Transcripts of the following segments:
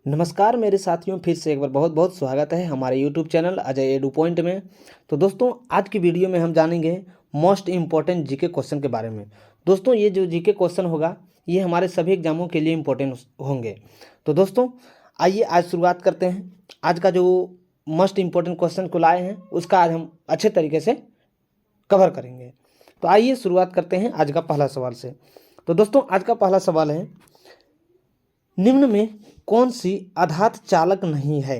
नमस्कार मेरे साथियों, फिर से एक बार बहुत बहुत स्वागत है हमारे YouTube channel Ajay edu point में। तो दोस्तों, आज की वीडियो में हम जानेंगे मोस्ट इम्पॉर्टेंट जीके क्वेश्चन के बारे में। दोस्तों, ये जो जीके क्वेश्चन होगा ये हमारे सभी एग्जामों के लिए इम्पोर्टेंट होंगे। तो दोस्तों, आइए आज शुरुआत करते हैं। आज का जो मोस्ट इम्पॉर्टेंट क्वेश्चन को लाए हैं उसका आज हम अच्छे तरीके से कवर करेंगे। तो आइए शुरुआत करते हैं आज का पहला सवाल से। तो दोस्तों, आज का पहला सवाल है, निम्न में कौन सी आधात चालक नहीं है।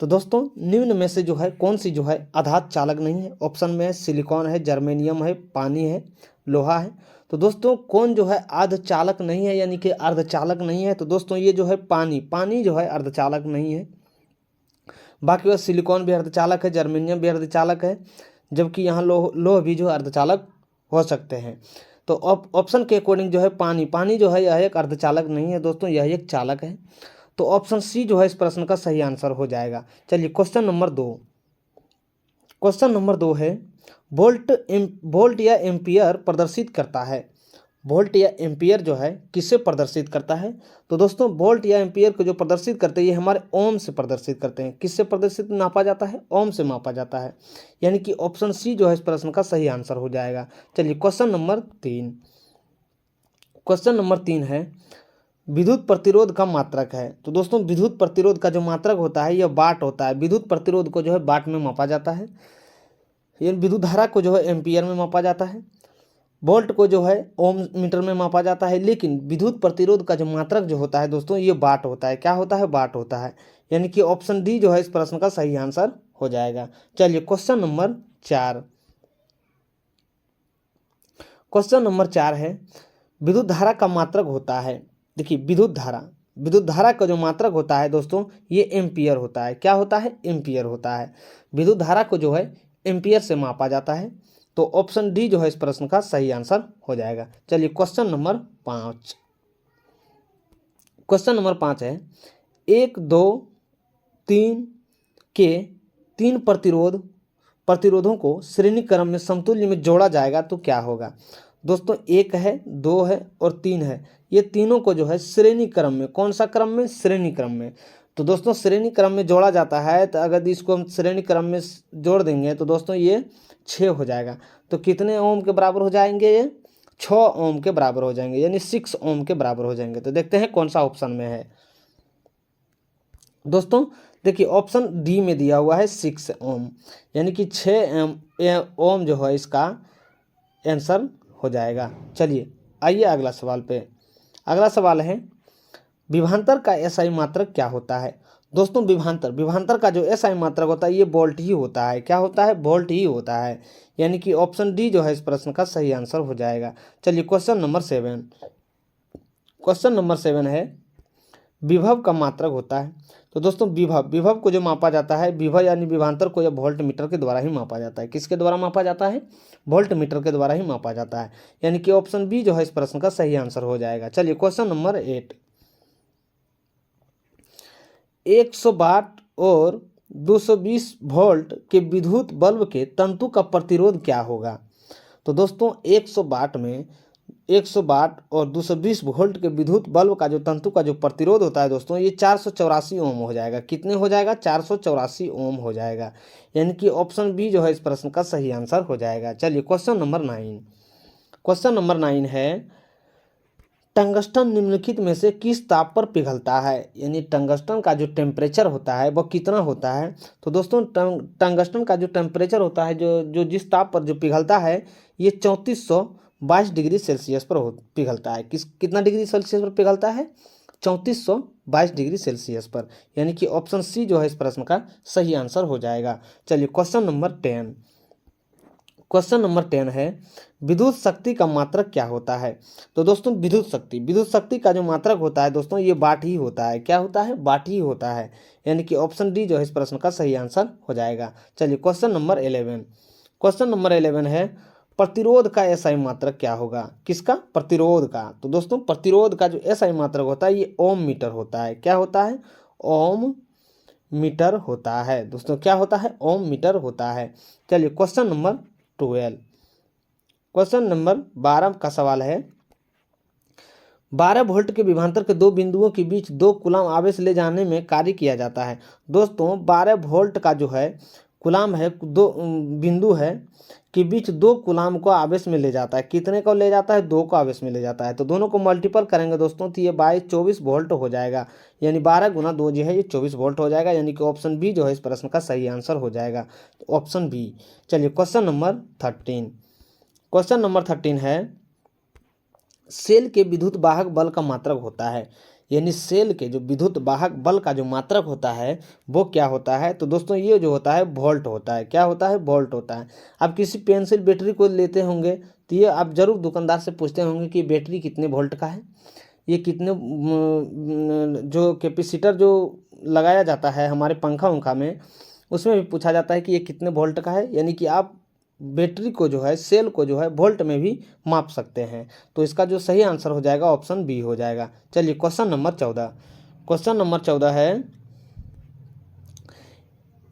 तो दोस्तों, निम्न में से जो है कौन सी जो है आधात चालक नहीं है। ऑप्शन में है सिलिकॉन है, जर्मेनियम है, पानी है, लोहा है। तो दोस्तों, कौन जो है अर्धचालक नहीं है, यानी कि अर्धचालक नहीं है। तो दोस्तों, ये जो है पानी जो है अर्धचालक नहीं है। बाकी वह सिलिकॉन भी अर्धचालक है, जर्मेनियम भी अर्धचालक है, जबकि यहाँ लोह भी जो है अर्धचालक हो सकते हैं। तो ऑप्शन के अकॉर्डिंग जो है पानी जो है यह एक अर्धचालक नहीं है दोस्तों, यह एक चालक है। तो ऑप्शन सी जो है इस प्रश्न का सही आंसर हो जाएगा। चलिए क्वेश्चन नंबर 2 है, वोल्ट या एम्पियर प्रदर्शित करता है। वोल्ट या एम्पियर जो है किससे प्रदर्शित करता है। तो दोस्तों, वोल्ट या एम्पियर को जो प्रदर्शित करते हैं ये हमारे ओम से प्रदर्शित करते हैं। किससे प्रदर्शित नापा जाता है? ओम से मापा जाता है। यानी कि ऑप्शन सी जो है इस प्रश्न का सही आंसर हो जाएगा। चलिए क्वेश्चन नंबर 3 है, विद्युत प्रतिरोध का मात्रक है। तो दोस्तों, विद्युत प्रतिरोध का जो मात्रक होता है यह वाट होता है। विद्युत प्रतिरोध को जो है वाट में मापा जाता है। ये विद्युत धारा को जो है एम्पियर में मापा जाता है। वोल्ट को जो है ओम मीटर में मापा जाता है। लेकिन विद्युत प्रतिरोध का जो मात्रक जो होता है दोस्तों ये वाट होता है। क्या होता है? वाट होता है। यानी कि ऑप्शन डी जो है इस प्रश्न का सही आंसर हो जाएगा। चलिए क्वेश्चन नंबर 4 है, विद्युत धारा का मात्रक होता है। देखिए, विद्युत धारा का जो मात्रक होता है दोस्तों ये एम्पियर होता है। क्या होता है? एम्पियर होता है। विद्युत धारा को जो है एम्पियर से मापा जाता है। तो ऑप्शन डी जो है इस प्रश्न का सही आंसर हो जाएगा। चलिए क्वेश्चन नंबर 5 है, 1 2 3 के 3 प्रतिरोधों को श्रेणी क्रम में समतुल्य में जोड़ा जाएगा तो क्या होगा। दोस्तों, 1 है, 2 है और 3 है। ये तीनों को जो है श्रेणी क्रम में, कौन सा क्रम में? श्रेणी क्रम में। तो दोस्तों, श्रेणी क्रम में जोड़ा जाता है। तो अगर इसको हम श्रेणी क्रम में जोड़ देंगे तो दोस्तों ये 6 हो जाएगा। तो कितने ओम के बराबर हो जाएंगे? ये 6 ओम के बराबर हो जाएंगे, यानी 6 ओम के बराबर हो जाएंगे। तो देखते हैं कौन सा ऑप्शन में है। दोस्तों देखिए, ऑप्शन डी में दिया हुआ है 6 ओम, यानी कि 6 ओम जो है इसका आंसर हो जाएगा। चलिए आइए अगला सवाल है, विभवांतर का एसआई मात्रक क्या होता है। दोस्तों, विभवांतर का जो एसआई मात्रक होता है ये वोल्ट ही होता है। क्या होता है? वोल्ट ही होता है। यानी कि ऑप्शन डी जो है इस प्रश्न का सही आंसर हो जाएगा। चलिए क्वेश्चन नंबर 7 है, विभव का मात्रक होता है। तो दोस्तों, विभव को जो मापा जाता है, विभव यानी विभवांतर को यह वोल्ट मीटर के द्वारा ही मापा जाता है। किसके द्वारा मापा जाता है? वोल्ट मीटर के द्वारा ही मापा जाता है। यानी कि ऑप्शन बी जो है इस प्रश्न का सही आंसर हो जाएगा। चलिए क्वेश्चन नंबर 8, 100 वाट और 220 वोल्ट के विद्युत बल्ब के तंतु का प्रतिरोध क्या होगा। तो दोस्तों, 100 वाट और 220 वोल्ट के विद्युत बल्ब का जो तंतु का जो प्रतिरोध होता है दोस्तों ये 484 ओम हो जाएगा। कितने हो जाएगा? 484 ओम हो जाएगा। यानी कि ऑप्शन बी जो है इस प्रश्न का सही आंसर हो जाएगा। चलिए क्वेश्चन नंबर 9 है, टंगस्टन निम्नलिखित में से किस ताप पर पिघलता है। यानी टंगस्टन का जो टेम्परेचर होता है वह कितना होता है। तो दोस्तों, टंगस्टन का जो टेम्परेचर होता है जो जिस ताप पर जो पिघलता है ये 3422 डिग्री सेल्सियस पर पिघलता है। कितना डिग्री सेल्सियस पर पिघलता है? 3422 डिग्री सेल्सियस पर। यानी कि ऑप्शन सी जो है इस प्रश्न का सही आंसर हो जाएगा। चलिए क्वेश्चन नंबर 10 है, विद्युत शक्ति का मात्रक क्या होता है। तो दोस्तों, विद्युत शक्ति का जो मात्रक होता है दोस्तों ये वाट ही होता है। क्या होता है? वाट ही होता है। यानी कि ऑप्शन डी जो है इस प्रश्न का सही आंसर हो जाएगा। चलिए क्वेश्चन नंबर 11 है, प्रतिरोध का एसआई मात्रक क्या होगा। किसका? प्रतिरोध का। तो दोस्तों, प्रतिरोध का जो एसआई मात्रक होता है ये ओम मीटर होता है। क्या होता है? ओम मीटर होता है। दोस्तों, क्या होता है? ओम मीटर होता है। चलिए क्वेश्चन नंबर 12 का सवाल है, 12 वोल्ट के विभवांतर के दो बिंदुओं के बीच 2 कूलाम आवेश ले जाने में कार्य किया जाता है। दोस्तों 12 वोल्ट का जो है कूलाम है, दो बिंदु है के बीच 2 कूलाम को आवेश में ले जाता है। कितने को ले जाता है? 2 को आवेश में ले जाता है। तो दोनों को मल्टीपल करेंगे दोस्तों तो ये 24 वोल्ट हो जाएगा, यानी 12 गुना 2 जो है ये 24 वोल्ट हो जाएगा, यानी कि ऑप्शन बी जो है इस प्रश्न का सही आंसर हो जाएगा, ऑप्शन बी। चलिए क्वेश्चन नंबर 13। क्वेश्चन नंबर 13 है, सेल के विद्युत वाहक बल का मात्रक होता है, यानी सेल के जो विद्युत वाहक बल का जो मात्रक होता है वो क्या होता है? तो दोस्तों ये जो होता है वोल्ट होता है। क्या होता है? वोल्ट होता है। आप किसी पेंसिल बैटरी को लेते होंगे तो ये आप जरूर दुकानदार से पूछते होंगे कि बैटरी कितने वोल्ट का है, ये कितने जो कैपेसिटर जो लगाया जाता है हमारे पंखा उंखा में उसमें भी पूछा जाता है कि ये कितने वोल्ट का है, यानी कि आप बैटरी को जो है, सेल को जो है वोल्ट में भी माप सकते हैं। तो इसका जो सही आंसर हो जाएगा ऑप्शन बी हो जाएगा। चलिए क्वेश्चन नंबर 14। क्वेश्चन नंबर 14 है,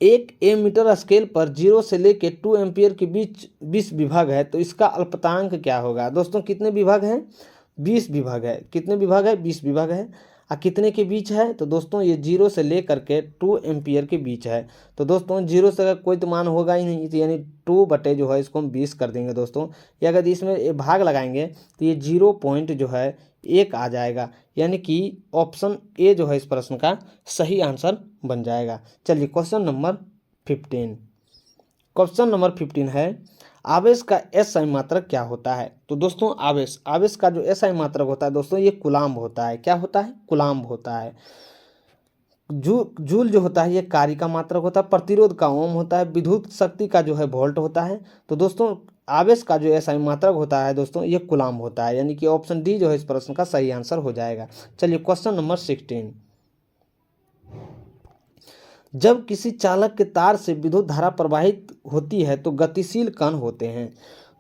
एक एमीटर स्केल पर 0 से लेकर 2 एम्पियर के बीच 20 विभाग है, तो इसका अल्पतांक क्या होगा? दोस्तों कितने विभाग हैं? 20 विभाग है। कितने विभाग है? 20 विभाग है। कितने के बीच है? तो दोस्तों ये 0 से लेकर के 2 एम्पियर के बीच है। तो दोस्तों 0 से अगर कोई तो मान होगा ही नहीं, तो यानी 2 बटे जो है इसको हम 20 कर देंगे दोस्तों। या अगर इसमें भाग लगाएंगे तो ये 0 पॉइंट जो है 1 आ जाएगा, यानी कि ऑप्शन ए जो है इस प्रश्न का सही आंसर बन जाएगा। चलिए क्वेश्चन नंबर 15। क्वेश्चन नंबर 15 है, आवेश का एसआई मात्रक क्या होता है? तो दोस्तों आवेश का जो एसआई मात्रक होता है दोस्तों ये कूलाम्ब होता है। क्या होता है? कूलाम्ब होता है। जूल जो होता है ये कार्य का मात्रक होता है, प्रतिरोध का ओम होता है, विद्युत शक्ति का जो है वोल्ट होता है। तो दोस्तों आवेश का जो एसआई मात्रक होता है दोस्तों ये कूलाम्ब होता है, यानी कि ऑप्शन डी जो है इस प्रश्न का सही आंसर हो जाएगा। चलिए क्वेश्चन नंबर 16। जब किसी चालक के तार से विद्युत धारा प्रवाहित होती है तो गतिशील कण होते हैं।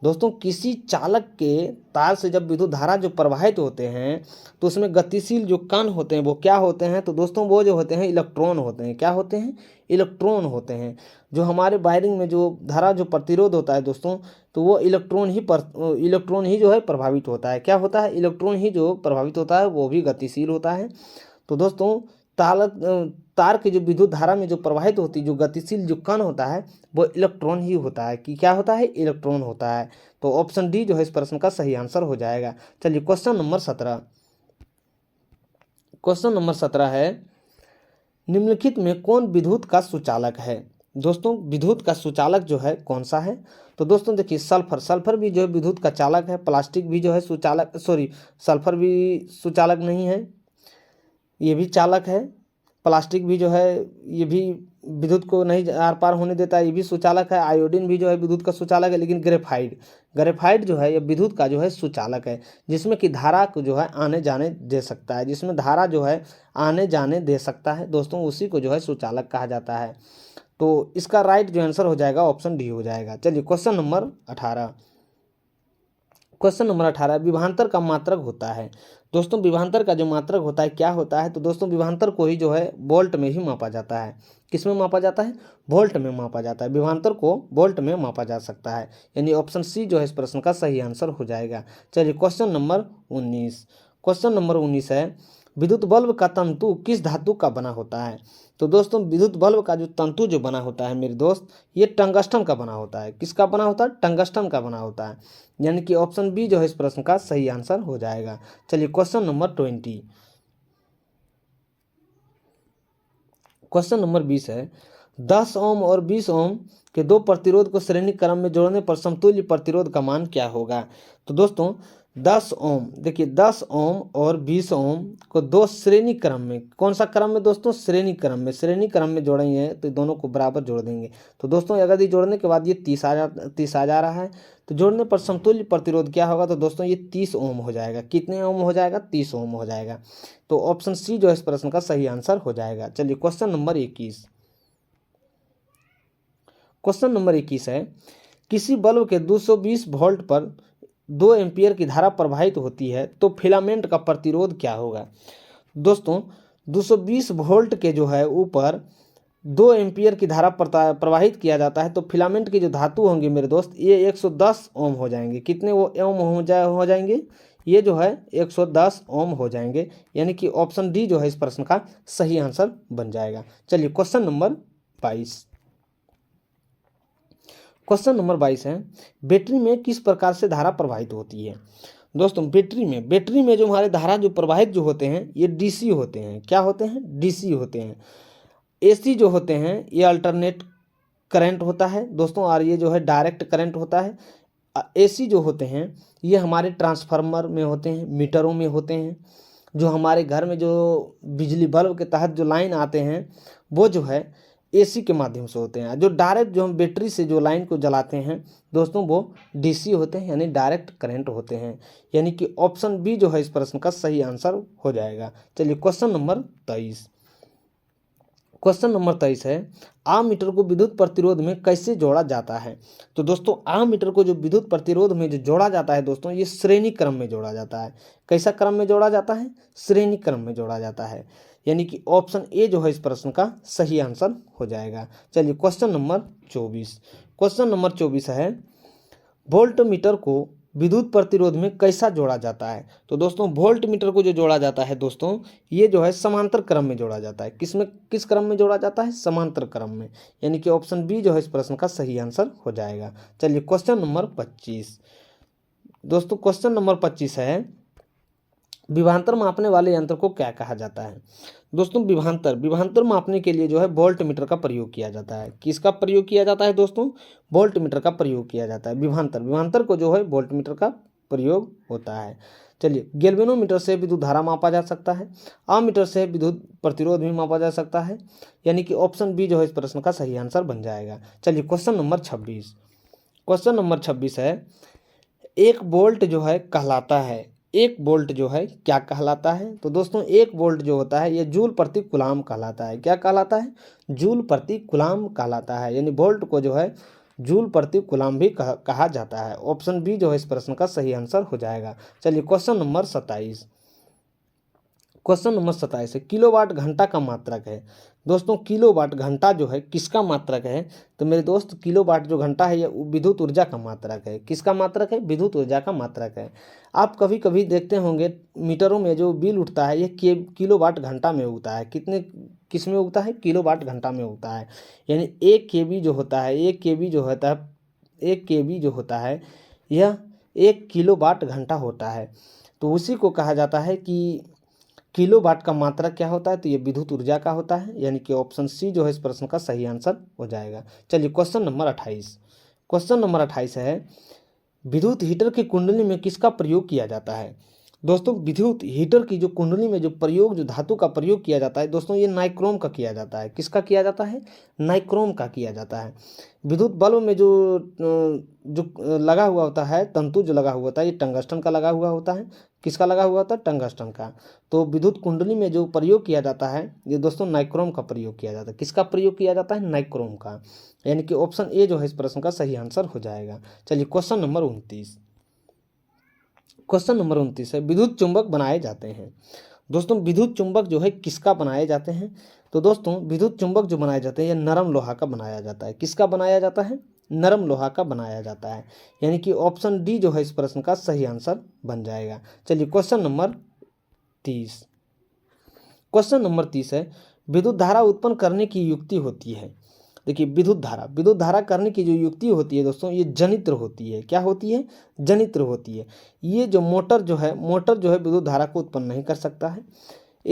दोस्तों किसी चालक के तार से जब विद्युत धारा जो प्रवाहित होते हैं तो उसमें गतिशील जो कण होते हैं वो क्या होते हैं? तो दोस्तों वो जो होते हैं इलेक्ट्रॉन होते हैं। क्या होते हैं? इलेक्ट्रॉन होते हैं। जो हमारे वायरिंग में जो धारा जो प्रतिरोध होता है दोस्तों, तो वो इलेक्ट्रॉन ही जो है प्रभावित होता है। क्या होता है? इलेक्ट्रॉन ही जो प्रभावित होता है वो भी गतिशील होता है। तो दोस्तों तार की जो विद्युत धारा में जो प्रवाहित होती जो गतिशील जो कण होता है वो इलेक्ट्रॉन ही होता है। कि क्या होता है? इलेक्ट्रॉन होता है। तो ऑप्शन डी जो है इस प्रश्न का सही आंसर हो जाएगा। चलिए क्वेश्चन नंबर 17। क्वेश्चन नंबर 17 है, निम्नलिखित में कौन विद्युत का सुचालक है? दोस्तों विद्युत का सुचालक जो है कौन सा है? तो दोस्तों देखिए सल्फर भी जो है विद्युत का चालक है, प्लास्टिक भी जो है सुचालक, सल्फर भी सुचालक नहीं है, ये भी चालक है। प्लास्टिक भी जो है ये भी विद्युत को नहीं आर पार होने देता है, ये भी सुचालक है। आयोडीन भी जो है विद्युत का सुचालक है, लेकिन ग्रेफाइट जो है ये विद्युत का जो है सुचालक है, जिसमें कि धारा को जो है आने जाने दे सकता है, जिसमें धारा जो है आने जाने दे सकता है दोस्तों, उसी को जो है सुचालक कहा जाता है। तो इसका राइट जो आंसर हो जाएगा ऑप्शन डी हो जाएगा। चलिए क्वेश्चन नंबर 18। क्वेश्चन नंबर 18, विभवांतर का मात्रक होता है। दोस्तों विभवांतर का जो मात्रक होता है क्या होता है? तो दोस्तों विभवांतर को ही जो है वोल्ट में ही मापा जाता है। किस में मापा जाता है? वोल्ट में मापा जाता है। विभवांतर को वोल्ट में मापा जा सकता है, यानी ऑप्शन सी जो है इस प्रश्न का सही आंसर हो जाएगा। चलिए क्वेश्चन नंबर 19। क्वेश्चन नंबर 19 है, विद्युत बल्ब का तंतु किस धातु का बना होता है? तो दोस्तों विद्युत बल्ब का जो तंतु जो बना होता है मेरे दोस्त, ये टंगस्टन का बना होता है। किसका बना होता है? टंगस्टन का बना होता है, यानी कि ऑप्शन बी जो है इस प्रश्न का सही आंसर हो जाएगा। चलिए क्वेश्चन नंबर 20। क्वेश्चन नंबर 20 है, 10 ओम और 20 ओम के दो प्रतिरोध को श्रेणी क्रम में जोड़ने पर समतुल्य प्रतिरोध का मान क्या होगा? तो दोस्तों 10 ओम, देखिए 10 ओम और 20 ओम को दो श्रेणी क्रम में, कौन सा क्रम में दोस्तों? श्रेणी क्रम में जोड़ेंगे तो दोनों को बराबर जोड़ देंगे। तो दोस्तों अगर ये जोड़ने के बाद ये 30 आ जा रहा है, तो जोड़ने पर समतुल्य प्रतिरोध क्या होगा? तो दोस्तों ये 30 ओम हो जाएगा। कितने ओम हो जाएगा? 30 ओम हो जाएगा। तो ऑप्शन सी जो है इस प्रश्न का सही आंसर हो जाएगा। चलिए क्वेश्चन नंबर 21। क्वेश्चन नंबर 21 है, किसी बल्ब के 220 वोल्ट पर 2 एम्पियर की धारा प्रवाहित होती है तो फिलामेंट का प्रतिरोध क्या होगा? दोस्तों 220 वोल्ट के जो है ऊपर 2 एम्पियर की धारा प्रवाहित किया जाता है तो फिलामेंट की जो धातु होंगे मेरे दोस्त ये 110 ओम हो जाएंगे। कितने वो ओम हो जाएंगे? ये जो है 110 ओम हो जाएंगे, यानी कि ऑप्शन डी जो है इस प्रश्न का सही आंसर बन जाएगा। चलिए क्वेश्चन नंबर 22। क्वेश्चन नंबर 22 है, बैटरी में किस प्रकार से धारा प्रवाहित होती है। दोस्तों बैटरी में जो हमारे धारा जो प्रवाहित जो होते हैं ये डीसी होते हैं। क्या होते हैं? डीसी होते हैं। एसी जो होते हैं ये अल्टरनेट करंट होता है दोस्तों, और ये जो है डायरेक्ट करंट होता है। एसी जो होते हैं ये हमारे ट्रांसफार्मर में होते हैं, मीटरों में होते हैं। जो हमारे घर में जो बिजली बल्ब के तहत जो लाइन आते हैं वो जो है एसी के माध्यम से होते हैं। जो डायरेक्ट जो हम बैटरी से जो लाइन को जलाते हैं दोस्तों वो डीसी होते हैं, यानी डायरेक्ट करंट होते हैं। यानी कि ऑप्शन बी जो है इस प्रश्न का सही आंसर हो जाएगा। चलिए क्वेश्चन नंबर 23। क्वेश्चन नंबर 23 है, आम मीटर को विद्युत प्रतिरोध में कैसे जोड़ा जाता है। तो दोस्तों आम मीटर को जो विद्युत प्रतिरोध में जो जोड़ा जाता है दोस्तों ये श्रेणी क्रम में जोड़ा जाता है। कैसा क्रम में जोड़ा जाता है? श्रेणी क्रम में जोड़ा जाता है, यानी कि ऑप्शन ए जो है इस प्रश्न का सही आंसर हो जाएगा। चलिए क्वेश्चन नंबर 24। क्वेश्चन नंबर 24 है, वोल्ट मीटर को विद्युत प्रतिरोध में कैसा जोड़ा जाता है। तो दोस्तों वोल्ट मीटर को जो जोड़ा जाता है दोस्तों ये जो है समांतर क्रम में जोड़ा जाता है। किस क्रम में जोड़ा जाता है? समांतर क्रम में, यानी कि ऑप्शन बी जो है इस प्रश्न का सही आंसर हो जाएगा। चलिए क्वेश्चन नंबर 25। दोस्तों क्वेश्चन नंबर 25 है, विभवांतर मापने वाले यंत्र को क्या कहा जाता है। दोस्तों विभवांतर मापने के लिए जो है वोल्ट मीटर का प्रयोग किया जाता है। किसका प्रयोग किया जाता है दोस्तों? वोल्ट मीटर का प्रयोग किया जाता है। विभवांतर को जो है वोल्ट मीटर का प्रयोग होता है। चलिए गैल्वेनोमीटर से विद्युत धारा मापा जा सकता है, आममीटर से विद्युत प्रतिरोध भी मापा जा सकता है, यानी कि ऑप्शन बी जो है इस प्रश्न का सही आंसर बन जाएगा। चलिए क्वेश्चन नंबर 26। क्वेश्चन नंबर 26 है, एक वोल्ट जो है कहलाता है, एक वोल्ट जो है क्या कहलाता है। तो दोस्तों एक वोल्ट जो होता है ये जूल प्रति कूलाम कहलाता है। क्या कहलाता है? जूल प्रति कूलाम कहलाता है, यानी वोल्ट को जो है जूल प्रति कूलाम भी कहा जाता है। ऑप्शन बी जो है इस प्रश्न का सही आंसर हो जाएगा। चलिए क्वेश्चन नंबर 27। क्वेश्चन नंबर 27 है, किलोवाट घंटा का मात्रक है। दोस्तों किलोवाट घंटा जो है किसका मात्रक है। तो मेरे दोस्त किलोवाट जो घंटा है ये विद्युत ऊर्जा का मात्रक है। किसका मात्रक है? विद्युत ऊर्जा का मात्रक है। आप कभी कभी देखते होंगे मीटरों में जो बिल उठता है ये किलोवाट घंटा में उगता है। किस में उगता है? किलोवाट घंटा में उगता है। यानी 1 केवी जो होता है, 1 केवी जो होता है यह 1 किलोवाट घंटा होता है। तो उसी को कहा जाता है कि किलोवाट का मात्रक क्या होता है। तो ये विद्युत ऊर्जा का होता है, यानी कि ऑप्शन सी जो है इस प्रश्न का सही आंसर हो जाएगा। चलिए क्वेश्चन नंबर 28। क्वेश्चन नंबर 28 है, विद्युत हीटर की कुंडली में किसका प्रयोग किया जाता है। दोस्तों विद्युत हीटर की जो कुंडली में जो धातु का प्रयोग किया जाता है दोस्तों ये नाइक्रोम का किया जाता है। किसका किया जाता है? नाइक्रोम का किया जाता है। विद्युत बल्ब में जो लगा हुआ होता है, तंतु जो लगा हुआ होता है ये टंगस्टन का लगा हुआ होता है। किसका लगा हुआ होता है? टंगस्टन का। तो विद्युत कुंडली में जो प्रयोग किया जाता है ये दोस्तों नाइक्रोम का प्रयोग किया जाता है। किसका प्रयोग किया जाता है? नाइक्रोम का, यानी कि ऑप्शन ए जो है इस प्रश्न का सही आंसर हो जाएगा। चलिए क्वेश्चन नंबर 29। क्वेश्चन नंबर 29 है, विद्युत चुंबक बनाए जाते हैं। दोस्तों विद्युत चुंबक जो है किसका बनाए जाते हैं। तो दोस्तों विद्युत चुंबक जो बनाए जाते हैं ये नरम लोहा का बनाया जाता है। किसका बनाया जाता है? नरम लोहा का बनाया जाता है, यानी कि ऑप्शन डी जो है इस प्रश्न का सही आंसर बन जाएगा। चलिए क्वेश्चन नंबर 30। क्वेश्चन नंबर 30 है, विद्युत धारा उत्पन्न करने की युक्ति होती है। देखिए विद्युत धारा करने की जो युक्ति होती है दोस्तों ये जनित्र होती है। क्या होती है? जनित्र होती है। ये जो मोटर जो है विद्युत धारा को उत्पन्न नहीं कर सकता है।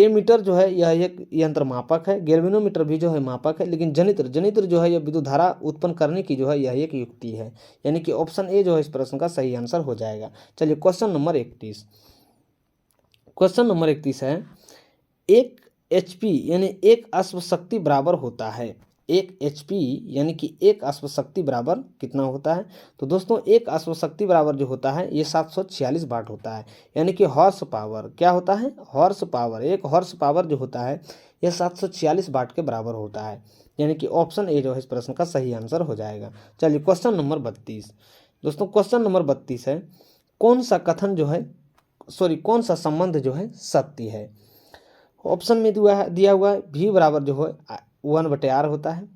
मीटर जो है यह एक यंत्र मापक है, गैल्वेनोमीटर भी जो है मापक है, लेकिन जनित्र जो है यह विद्युत धारा उत्पन्न करने की जो है यह एक युक्ति है, यानी कि ऑप्शन ए जो है इस प्रश्न का सही आंसर हो जाएगा। चलिए क्वेश्चन नंबर 31। क्वेश्चन नंबर 31 है, 1 HP यानी 1 अश्वशक्ति बराबर होता है। 1 HP यानी कि 1 अश्वशक्ति बराबर कितना होता है। तो दोस्तों 1 अश्वशक्ति बराबर जो होता है ये 746 वाट होता है, यानी कि हॉर्स पावर। क्या होता है? Horse power. 1 हॉर्स पावर जो होता है यह 746 वाट के बराबर होता है, यानी कि ऑप्शन ए जो है इस प्रश्न का सही आंसर हो जाएगा। चलिए क्वेश्चन नंबर 32। दोस्तों क्वेश्चन नंबर 32 है, कौन सा संबंध जो है सत्य है। ऑप्शन में दिया हुआ है V बराबर जो है 1/r होता है,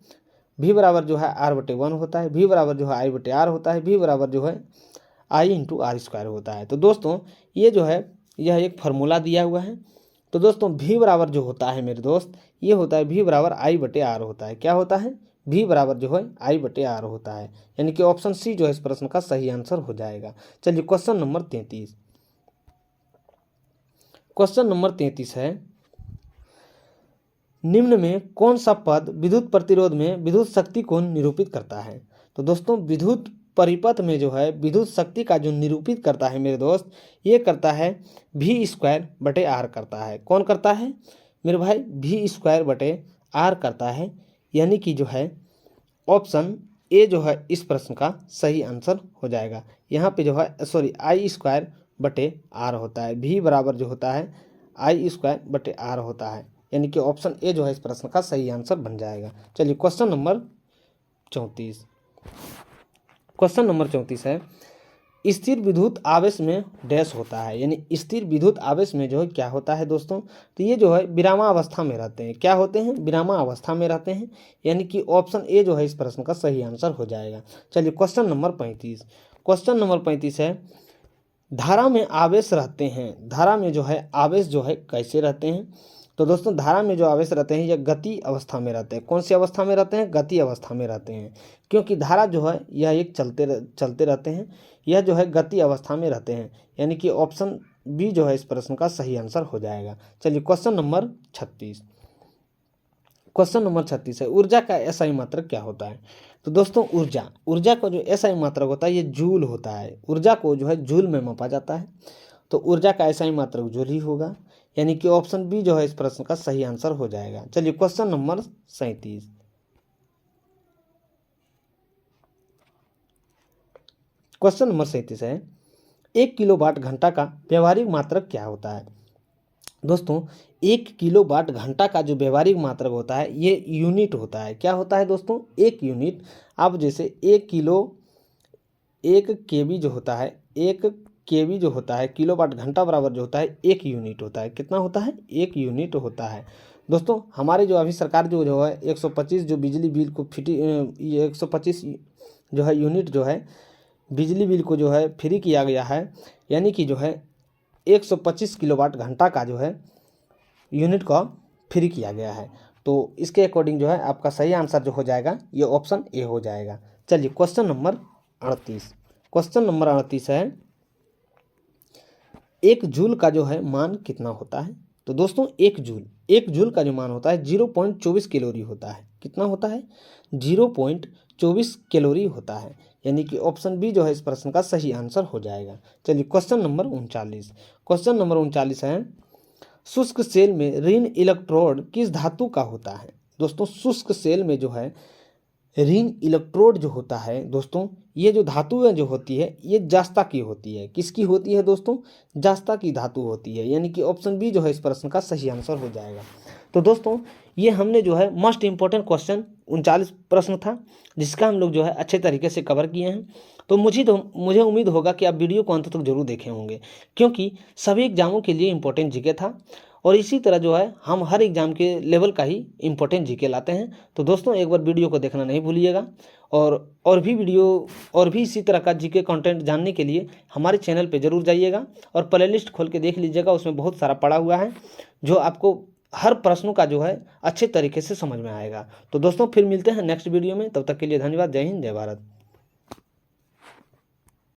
V बराबर जो है R/1 होता है, V बराबर जो है I/r होता है, V बराबर जो है आई इंटू आर स्क्वायर होता है। तो दोस्तों ये जो है यह एक फार्मूला दिया हुआ है। तो दोस्तों v बराबर जो होता है मेरे दोस्त, ये होता है v बराबर आई बटे आर होता है। क्या होता है? v बराबर जो है आई बटे आर होता है, यानी कि ऑप्शन सी जो है इस प्रश्न का सही आंसर हो जाएगा। चलिए क्वेश्चन नंबर 33। क्वेश्चन नंबर 33 है, निम्न में कौन सा पद विद्युत प्रतिरोध में विद्युत शक्ति को निरूपित करता है? तो दोस्तों विद्युत परिपथ में जो है विद्युत शक्ति का जो निरूपित करता है मेरे दोस्त, ये करता है v स्क्वायर बटे आर करता है। कौन करता है मेरे भाई? v स्क्वायर बटे आर करता है, यानी कि जो है ऑप्शन ए जो है इस प्रश्न का सही आंसर हो जाएगा। यहाँ पे जो है सॉरी आई स्क्वायर बटे आर होता है, v बराबर जो होता है आई स्क्वायर बटे आर होता है, यानी कि ऑप्शन ए जो है इस प्रश्न का सही आंसर बन जाएगा। चलिए क्वेश्चन नंबर 34। क्वेश्चन नंबर 34 है, स्थिर विद्युत आवेश में डैश होता है, यानी स्थिर विद्युत आवेश में जो है क्या होता है दोस्तों? तो ये जो है विरामावस्था में रहते हैं। क्या होते हैं? विरामावस्था में रहते हैं, यानी कि ऑप्शन ए जो है इस प्रश्न का सही आंसर हो जाएगा। चलिए क्वेश्चन नंबर 35। क्वेश्चन नंबर 35 है, धारा में आवेश रहते हैं, धारा में जो है आवेश जो है कैसे रहते हैं? तो दोस्तों धारा में जो आवेश रहते हैं यह गति अवस्था में रहते हैं। कौन सी अवस्था में रहते हैं? गति अवस्था में रहते हैं, क्योंकि धारा जो है यह एक चलते रहते हैं, यह जो है गति अवस्था में रहते हैं, यानी कि ऑप्शन बी जो है इस प्रश्न का सही आंसर हो जाएगा। चलिए क्वेश्चन नंबर 36। क्वेश्चन नंबर 36 है, ऊर्जा का एसआई मात्रक क्या होता है? तो दोस्तों ऊर्जा का जो एसआई मात्रक होता है ये जूल होता है। ऊर्जा को जो है जूल में मापा जाता है, तो ऊर्जा का एसआई मात्रक जूल ही होगा, यानी कि ऑप्शन बी जो है इस प्रश्न का सही आंसर हो जाएगा। चलिए क्वेश्चन नंबर 37। क्वेश्चन नंबर 37 है, 1 किलोवाट घंटा का व्यवहारिक मात्रक क्या होता है? दोस्तों 1 किलोवाट घंटा का जो व्यवहारिक मात्रक होता है ये यूनिट होता है। क्या होता है दोस्तों? 1 यूनिट। अब जैसे 1 केवी जो होता है, 1 केवी जो होता है किलोवाट घंटा बराबर जो होता है 1 यूनिट होता है। कितना होता है? 1 यूनिट होता है। दोस्तों हमारे जो अभी सरकार जो है 125 जो बिजली बिल को 125 जो है यूनिट जो है बिजली बिल को जो है फ्री किया गया है, यानी कि जो है 125 किलोवाट घंटा का जो है यूनिट का फ्री किया गया है। तो इसके अकॉर्डिंग जो है आपका सही आंसर जो हो जाएगा ये ऑप्शन ए हो जाएगा। चलिए क्वेश्चन नंबर 38। क्वेश्चन नंबर 38 है, 1 जूल का जो है मान कितना होता है? तो दोस्तों 1 जूल का जो मान होता है 0.24 कैलोरी होता है। कितना होता है? 0.24 कैलोरी होता है, यानी कि ऑप्शन बी जो है इस प्रश्न का सही आंसर हो जाएगा। चलिए क्वेश्चन नंबर 39। क्वेश्चन नंबर 39 है, शुष्क सेल में ऋण इलेक्ट्रोड किस धातु का होता है? दोस्तों शुष्क सेल में जो है ऋण इलेक्ट्रोड जो होता है दोस्तों, ये जो धातु जो होती है ये जास्ता की होती है। किसकी होती है दोस्तों? जास्ता की धातु होती है, यानी कि ऑप्शन बी जो है इस प्रश्न का सही आंसर हो जाएगा। तो दोस्तों ये हमने जो है मोस्ट इंपॉर्टेंट क्वेश्चन 39 प्रश्न था जिसका हम लोग जो है अच्छे तरीके से कवर किए हैं। तो मुझे उम्मीद होगा कि आप वीडियो को अंत तक जरूर देखे होंगे, क्योंकि सभी एग्जामों के लिए इंपॉर्टेंट जीके था और इसी तरह जो है हम हर एग्जाम के लेवल का ही इंपॉर्टेंट जीके लाते हैं। तो दोस्तों एक बार वीडियो को देखना नहीं भूलिएगा और भी इसी तरह का जीके कंटेंट जानने के लिए हमारे चैनल पे जरूर जाइएगा और प्लेलिस्ट खोल के देख लीजिएगा। उसमें बहुत सारा पड़ा हुआ है जो आपको हर प्रश्नों का जो है अच्छे तरीके से समझ में आएगा। तो दोस्तों फिर मिलते हैं नेक्स्ट वीडियो में, तब तक के लिए धन्यवाद। जय हिंद, जय भारत।